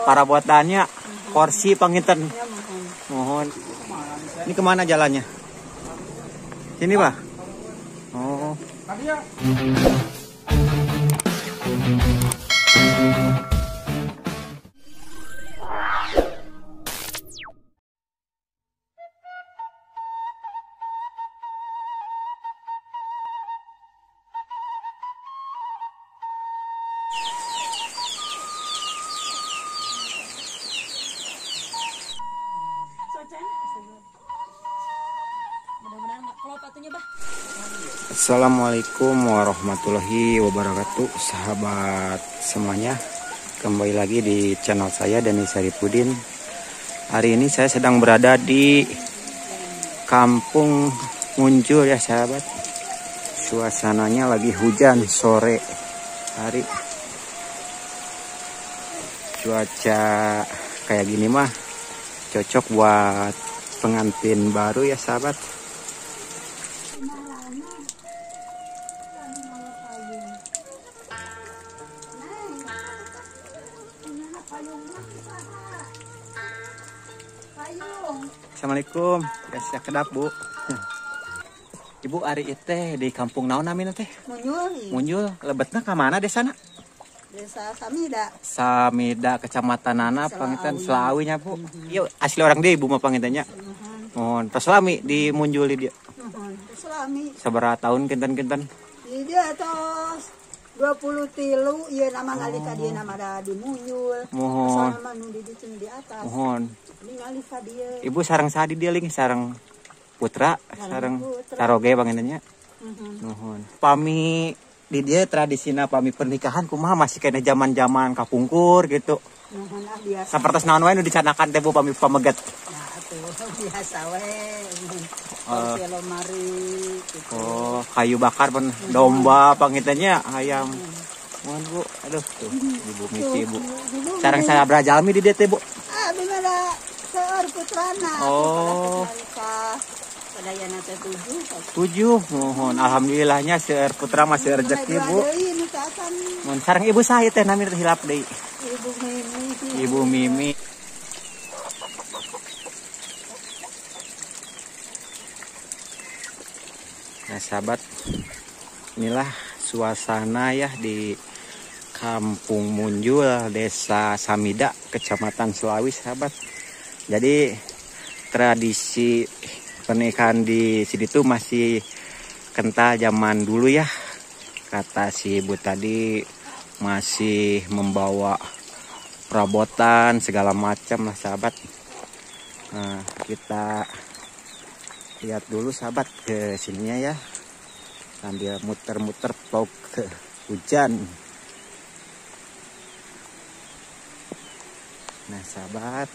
parabotannya kursi panginten. Ya, Mohon. Ini kemana jalannya? Sini, Pak. Oh. Assalamualaikum warahmatullahi wabarakatuh, sahabat semuanya. Kembali lagi di channel saya, Dani Saripudin. Hari ini saya sedang berada di Kampung Munjul ya sahabat. Suasananya lagi hujan sore hari. Cuaca kayak gini mah cocok buat pengantin baru ya sahabat. Assalamualaikum, ya siap kedap Bu. Ibu hari itu di kampung naon namina teh? Munjul. Munjul, lebetna ke mana desa sana? Desa Samida. Samida, kecamatan Nana, pangitan Selawinya Bu. Iya, asli orang dia Ibu mah pangitannya. Mohon, pas Selami di Munjul dia. Selami. Seberapa tahun kinten-kinten? Dia tos 23, iya nama ngalika dia nama ada di Munjul. Mohon. Sama nu di atas. Mohon. Ini ngalika dia. Ibu sarang sadi dia ling sarang putra, sarang putra. saroge pangitannya. Mohon. Pami di dia tradisinya pami pernikahan kumaha masih kena zaman-zaman kapungkur gitu. Mohon ah biasa. Sapertos naon wae nu dicanakan teh Bu pami pamegat. Nah, atuh biasa we. Lemari gitu. Oh, kayu bakar pun domba pangitannya ayam. Mohon Bu, aduh tuh Ibu misi Bu. Sareng saya brajalmi di dia teh Bu. Ah, bimana seur putrana. Oh. Sadayana teh 7. 7, mohon alhamdulillahnya seueur putra mah seueur rezeki Bu. Mohon sareng ibu saya teh nami teh hilap deui. Ibu Mimi. Ibu Mimi. Nah sahabat, inilah suasana ya di Kampung Munjul, Desa Samida, Kecamatan Selawi sahabat. Jadi tradisi pernikahan di sini tuh masih kental zaman dulu ya. Kata si ibu tadi masih membawa perabotan segala macam lah sahabat. Nah, kita lihat dulu sahabat ke sininya ya. Sambil muter-muter vlog ke hujan. Nah sahabat,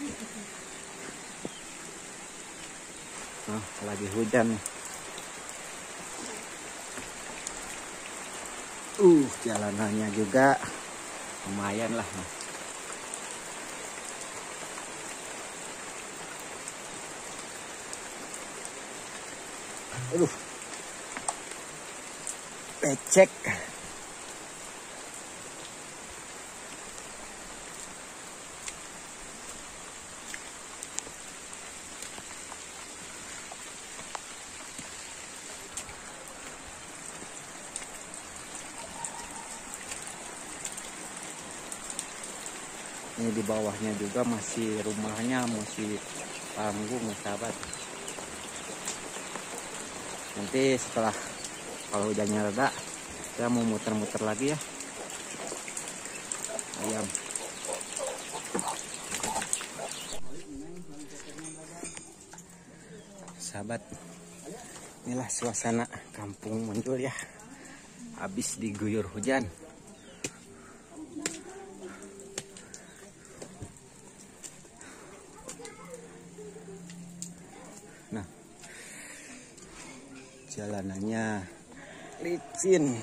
nah, lagi hujan nih. Jalanannya juga lumayan lah. Becek. Ini di bawahnya juga masih rumahnya masih tanggung sahabat. Nanti setelah kalau hujannya reda, saya mau muter-muter lagi ya. Ayam. Sahabat, inilah suasana Kampung Munjul ya. Habis diguyur hujan. Nah, jalanannya licin.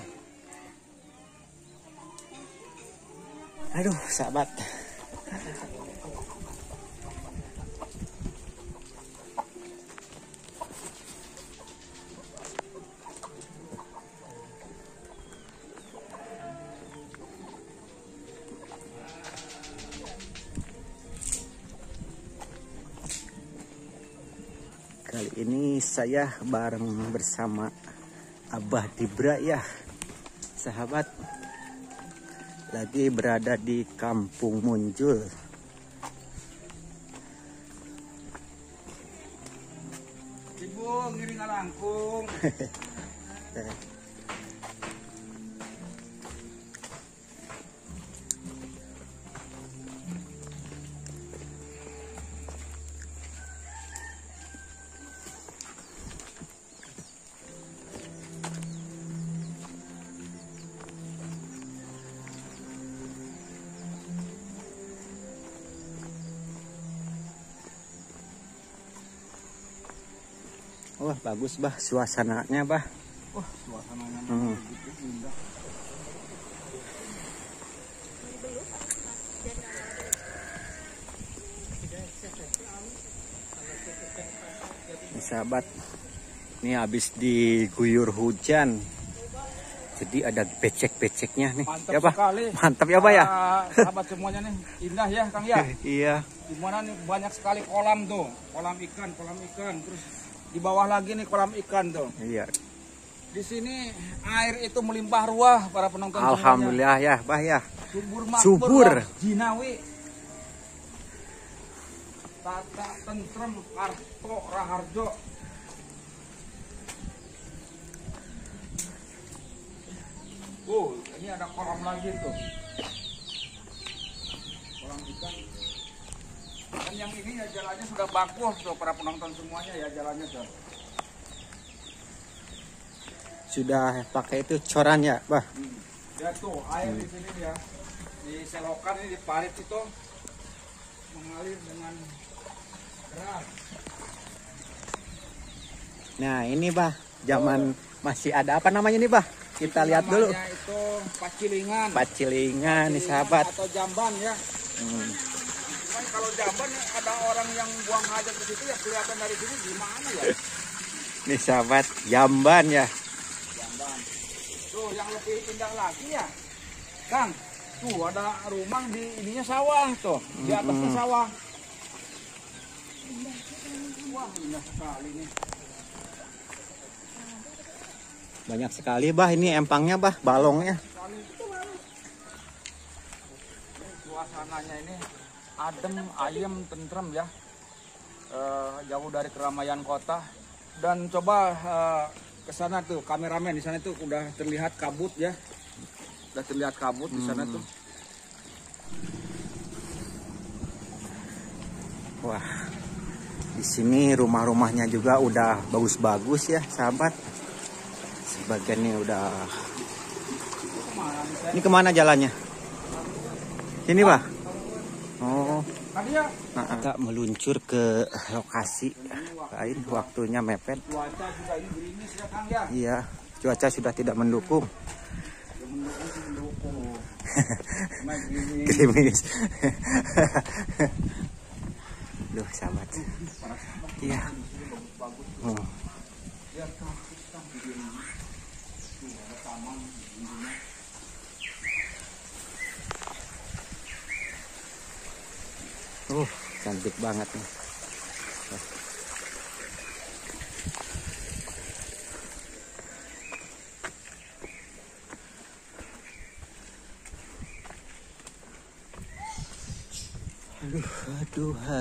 Aduh, sahabat. saya bareng bersama Abah Dibra ya, sahabat. Lagi berada di Kampung Munjul. Ibu ngiring langkung. Wah bagus bah suasananya bah. Wah suasananya begitu indah. Sahabat, ini habis diguyur hujan, jadi ada becek-beceknya nih. Mantap ya bah, sekali. mantap ya bah ya. Sahabat semuanya nih indah ya Kang ya. Iya. Dimana nih banyak sekali kolam tuh, kolam ikan, terus di bawah lagi nih kolam ikan tuh. Iya. Di sini air itu melimpah ruah para penonton Alhamdulillah semuanya. ya bah ya. Subur makmur, Subur. Jinawi. Tata tentrem Karto Raharjo. Ini ada kolam lagi tuh. Kolam ikan. Dan yang ini ya jalannya sudah bagus tuh para penonton semuanya ya jalannya tuh. Sudah pakai itu coran ya bah. Ya tuh air di sini ya. Di selokan ini di parit itu mengalir dengan deras. Nah ini bah, zaman masih ada apa namanya nih bah? Kita lihat dulu. Namanya itu pacilingan. Pacilingan nih sahabat. Atau jamban ya. Cuman kalau jamban ada orang yang buang hajat ke situ ya kelihatan dari sini gimana ya? Nih sahabat, jamban ya. Jamban. Tuh yang lebih indah lagi ya, Kang. Tuh ada rumah di ininya sawah tuh, di atasnya sawah. Wah indah sekali nih. Banyak sekali bah, ini empangnya bah, balongnya. Suasananya ini adem, ayem, tentrem ya. Jauh dari keramaian kota. Dan coba ke sana tuh kameramen di sana tuh udah terlihat kabut ya. Udah terlihat kabut di sana tuh. Wah, di sini rumah-rumahnya juga udah bagus-bagus ya sahabat. Sebagiannya udah. Ini kemana jalannya? Sini bah. Oh. Kita meluncur ke lokasi lain, waktunya mepet. Cuaca juga ini gerimis ya Kang ya. Iya, cuaca sudah tidak mendukung. Gerimis. Duh sahabat. Iya. Cantik banget nih.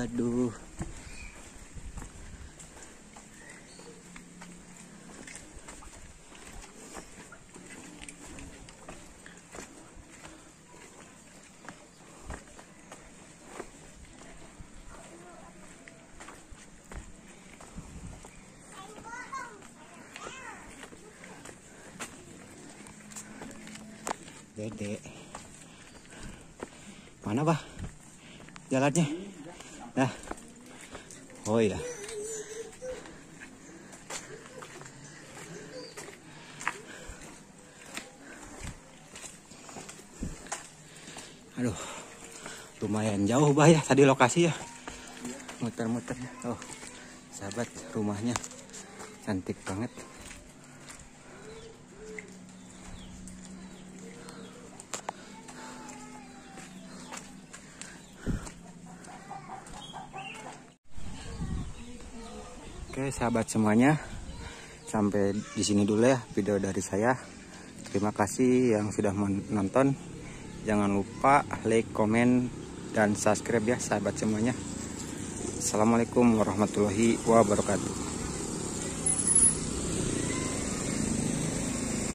Aduh. Dede. Mana bah? Jalannya? Nah. Oh iya. Aduh. Lumayan jauh bah ya tadi lokasi ya. Muter-muter ya. Oh. Sahabat, rumahnya cantik banget. Oke sahabat semuanya, sampai di sini dulu ya video dari saya. Terima kasih yang sudah menonton. Jangan lupa like, komen, dan subscribe ya sahabat semuanya. Assalamualaikum warahmatullahi wabarakatuh.